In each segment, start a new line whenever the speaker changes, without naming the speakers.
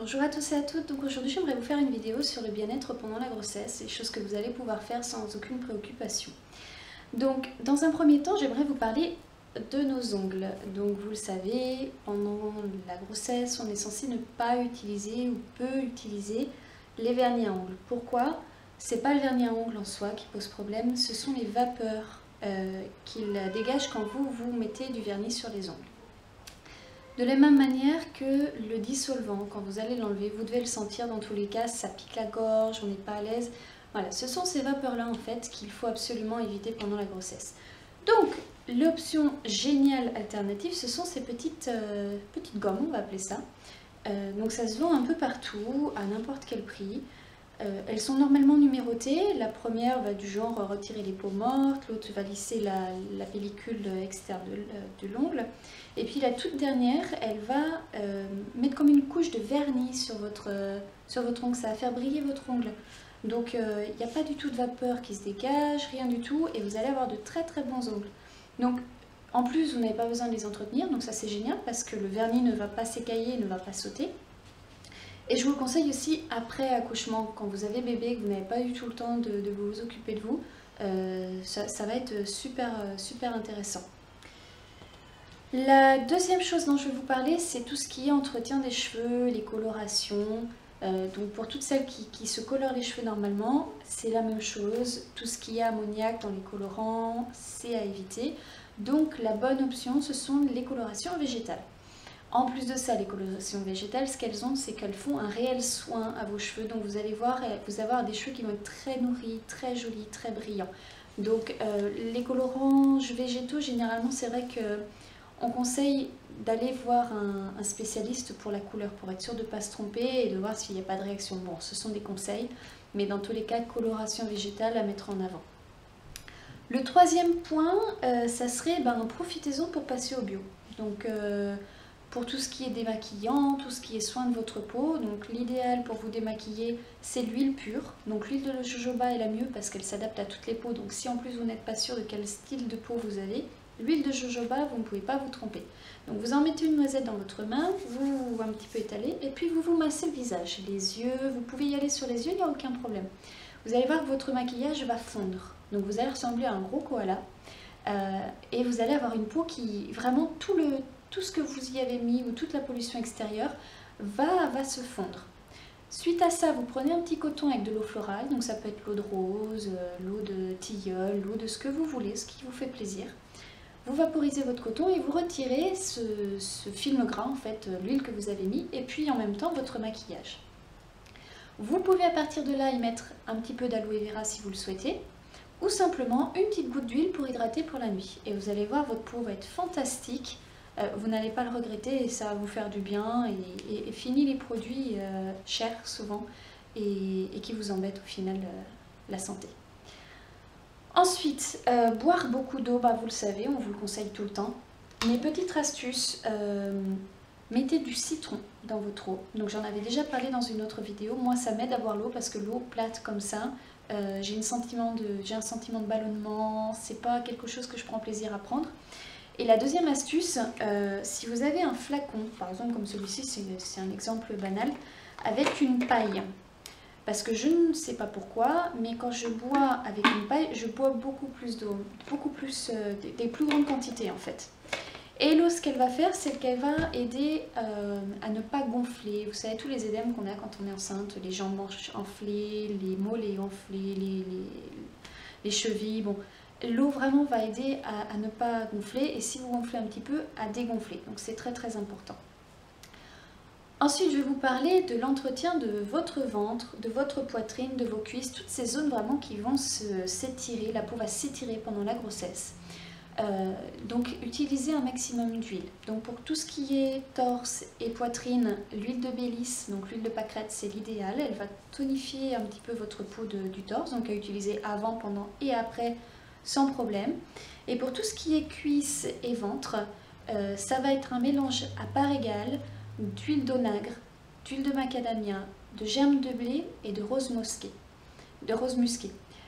Bonjour à tous et à toutes, donc aujourd'hui j'aimerais vous faire une vidéo sur le bien-être pendant la grossesse, et choses que vous allez pouvoir faire sans aucune préoccupation. Donc dans un premier temps j'aimerais vous parler de nos ongles. Donc vous le savez, pendant la grossesse on est censé ne pas utiliser ou peu utiliser les vernis à ongles. Pourquoi? C'est pas le vernis à ongles en soi qui pose problème, ce sont les vapeurs qu'il dégage quand vous mettez du vernis sur les ongles. De la même manière que le dissolvant, quand vous allez l'enlever, vous devez le sentir dans tous les cas, ça pique la gorge, on n'est pas à l'aise. Voilà, ce sont ces vapeurs-là en fait qu'il faut absolument éviter pendant la grossesse. Donc, l'option géniale alternative, ce sont ces petites gommes, on va appeler ça. Donc ça se vend un peu partout, à n'importe quel prix. Elles sont normalement numérotées. La première va du genre retirer les peaux mortes, l'autre va lisser la pellicule externe de l'ongle. Et puis la toute dernière, elle va mettre comme une couche de vernis sur votre ongle, ça va faire briller votre ongle. Donc il n'y a pas du tout de vapeur qui se dégage, rien du tout, et vous allez avoir de très très bons ongles. Donc en plus vous n'avez pas besoin de les entretenir, donc ça c'est génial parce que le vernis ne va pas s'écailler, ne va pas sauter. Et je vous le conseille aussi après accouchement, quand vous avez bébé, que vous n'avez pas du tout le temps de vous occuper de vous, ça va être super intéressant. La deuxième chose dont je vais vous parler, c'est tout ce qui est entretien des cheveux, les colorations. Donc pour toutes celles qui se colorent les cheveux normalement, c'est la même chose. Tout ce qui est ammoniac dans les colorants, c'est à éviter. Donc la bonne option, ce sont les colorations végétales. En plus de ça, les colorations végétales, ce qu'elles ont, c'est qu'elles font un réel soin à vos cheveux. Donc vous allez voir, vous allez avoir des cheveux qui vont être très nourris, très jolis, très brillants. Donc les colorants végétaux, généralement, c'est vrai qu'on conseille d'aller voir un spécialiste pour la couleur, pour être sûr de ne pas se tromper et de voir s'il n'y a pas de réaction. Bon, ce sont des conseils, mais dans tous les cas, coloration végétale à mettre en avant. Le troisième point, ça serait, profitez-en pour passer au bio. Donc pour tout ce qui est démaquillant, tout ce qui est soin de votre peau. Donc l'idéal pour vous démaquiller, c'est l'huile pure. Donc l'huile de jojoba est la mieux parce qu'elle s'adapte à toutes les peaux. Donc si en plus vous n'êtes pas sûr de quel style de peau vous avez, l'huile de jojoba, vous ne pouvez pas vous tromper. Donc vous en mettez une noisette dans votre main, vous un petit peu étalez, et puis vous massez le visage, les yeux. Vous pouvez y aller sur les yeux, il n'y a aucun problème. Vous allez voir que votre maquillage va fondre. Donc vous allez ressembler à un gros koala. Et vous allez avoir une peau qui, vraiment, tout ce que vous y avez mis ou toute la pollution extérieure va se fondre. Suite à ça, vous prenez un petit coton avec de l'eau florale, donc ça peut être l'eau de rose, l'eau de tilleul, l'eau de ce que vous voulez, ce qui vous fait plaisir. Vous vaporisez votre coton et vous retirez ce film gras, en fait, l'huile que vous avez mis, et puis en même temps votre maquillage. Vous pouvez à partir de là y mettre un petit peu d'aloe vera si vous le souhaitez, ou simplement une petite goutte d'huile pour hydrater pour la nuit. Et vous allez voir, votre peau va être fantastique. Vous n'allez pas le regretter et ça va vous faire du bien. Et fini les produits chers souvent et qui vous embêtent au final la santé. Ensuite, boire beaucoup d'eau, vous le savez, on vous le conseille tout le temps. Mes petites astuces, mettez du citron dans votre eau. Donc j'en avais déjà parlé dans une autre vidéo. Moi ça m'aide à boire l'eau parce que l'eau plate comme ça, j'ai un sentiment de ballonnement, c'est pas quelque chose que je prends plaisir à prendre. Et la deuxième astuce, si vous avez un flacon, par exemple comme celui-ci, c'est un exemple banal, avec une paille. Parce que je ne sais pas pourquoi, mais quand je bois avec une paille, je bois beaucoup plus d'eau, des plus grandes quantités en fait. Et l'eau, ce qu'elle va faire, c'est qu'elle va aider à ne pas gonfler. Vous savez, tous les édèmes qu'on a quand on est enceinte, les jambes enflées, les mollets enflés, les chevilles. Bon, l'eau vraiment va aider à ne pas gonfler et si vous gonflez un petit peu, à dégonfler. Donc c'est très important. Ensuite, je vais vous parler de l'entretien de votre ventre, de votre poitrine, de vos cuisses, toutes ces zones vraiment qui vont s'étirer. La peau va s'étirer pendant la grossesse. Donc utilisez un maximum d'huile. Donc pour tout ce qui est torse et poitrine, l'huile de Bélis, donc l'huile de pâquerette, c'est l'idéal. Elle va tonifier un petit peu votre peau du torse, donc à utiliser avant, pendant et après sans problème. Et pour tout ce qui est cuisses et ventre, ça va être un mélange à part égale d'huile d'onagre, d'huile de macadamia, de germe de blé et de rose musquée.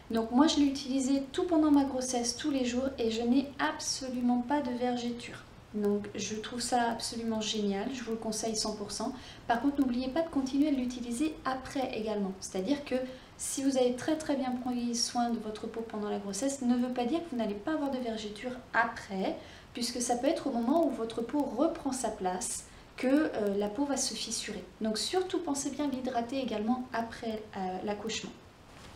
Donc moi je l'ai utilisé tout pendant ma grossesse, tous les jours, et je n'ai absolument pas de vergeture. Donc je trouve ça absolument génial, je vous le conseille 100%. Par contre, n'oubliez pas de continuer à l'utiliser après également. C'est-à-dire que si vous avez très bien pris soin de votre peau pendant la grossesse, ne veut pas dire que vous n'allez pas avoir de vergetures après, puisque ça peut être au moment où votre peau reprend sa place que la peau va se fissurer. Donc surtout pensez bien à l'hydrater également après l'accouchement.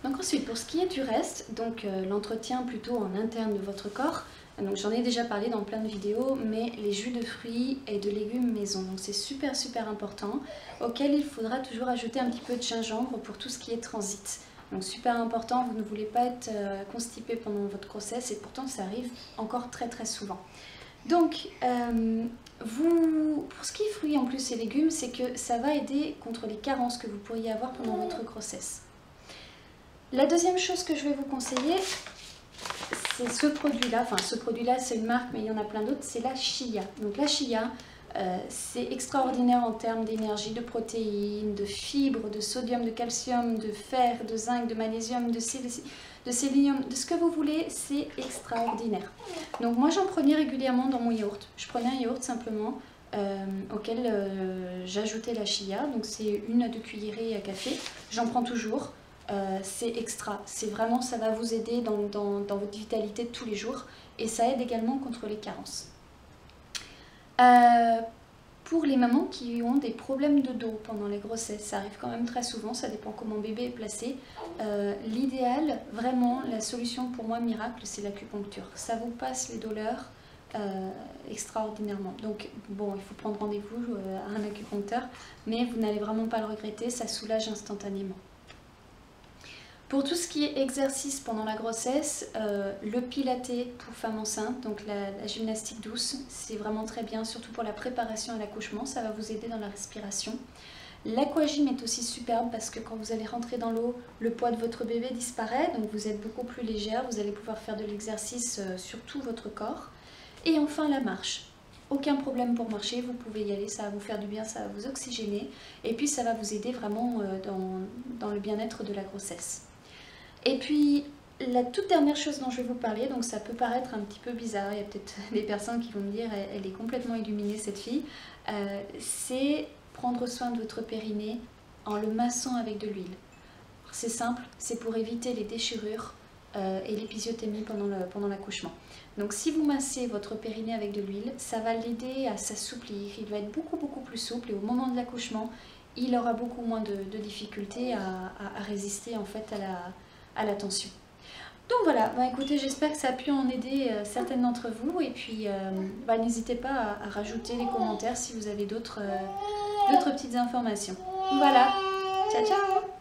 Donc ensuite, pour ce qui est du reste, donc l'entretien plutôt en interne de votre corps, donc j'en ai déjà parlé dans plein de vidéos, mais les jus de fruits et de légumes maison, donc c'est super important, auquel il faudra toujours ajouter un petit peu de gingembre pour tout ce qui est transit. Donc super important, vous ne voulez pas être constipé pendant votre grossesse et pourtant ça arrive encore très souvent. Donc pour ce qui est fruits en plus et légumes, c'est que ça va aider contre les carences que vous pourriez avoir pendant votre grossesse. La deuxième chose que je vais vous conseiller, c'est ce produit-là, enfin ce produit-là c'est une marque mais il y en a plein d'autres, c'est la chia. Donc la chia, c'est extraordinaire en termes d'énergie, de protéines, de fibres, de sodium, de calcium, de fer, de zinc, de magnésium, de sélénium, de ce que vous voulez, c'est extraordinaire. Donc moi j'en prenais régulièrement dans mon yaourt. Je prenais un yaourt simplement auquel j'ajoutais la chia, donc c'est 1 à 2 cuillerées à café, j'en prends toujours. C'est extra, c'est vraiment, ça va vous aider dans votre vitalité de tous les jours et ça aide également contre les carences. Pour les mamans qui ont des problèmes de dos pendant les grossesses, ça arrive quand même très souvent, ça dépend comment bébé est placé. L'idéal, vraiment, la solution pour moi miracle, c'est l'acupuncture. Ça vous passe les douleurs extraordinairement. Donc bon, il faut prendre rendez-vous à un acupuncteur, mais vous n'allez vraiment pas le regretter, ça soulage instantanément. Pour tout ce qui est exercice pendant la grossesse, le pilates pour femmes enceintes, donc la gymnastique douce, c'est vraiment très bien, surtout pour la préparation à l'accouchement, ça va vous aider dans la respiration. L'aquagym est aussi superbe parce que quand vous allez rentrer dans l'eau, le poids de votre bébé disparaît, donc vous êtes beaucoup plus légère, vous allez pouvoir faire de l'exercice sur tout votre corps. Et enfin la marche. Aucun problème pour marcher, vous pouvez y aller, ça va vous faire du bien, ça va vous oxygéner et puis ça va vous aider vraiment dans le bien-être de la grossesse. Et puis la toute dernière chose dont je vais vous parler, donc ça peut paraître un petit peu bizarre, il y a peut-être des personnes qui vont me dire elle est complètement illuminée cette fille, c'est prendre soin de votre périnée en le massant avec de l'huile. C'est simple, c'est pour éviter les déchirures et l'épisiotomie pendant l'accouchement. Donc si vous massez votre périnée avec de l'huile, ça va l'aider à s'assouplir, il va être beaucoup plus souple et au moment de l'accouchement, il aura beaucoup moins de difficultés à résister en fait à la tension. Donc voilà, écoutez, j'espère que ça a pu en aider certaines d'entre vous et puis n'hésitez pas à rajouter les commentaires si vous avez d'autres petites informations. Voilà, ciao ciao.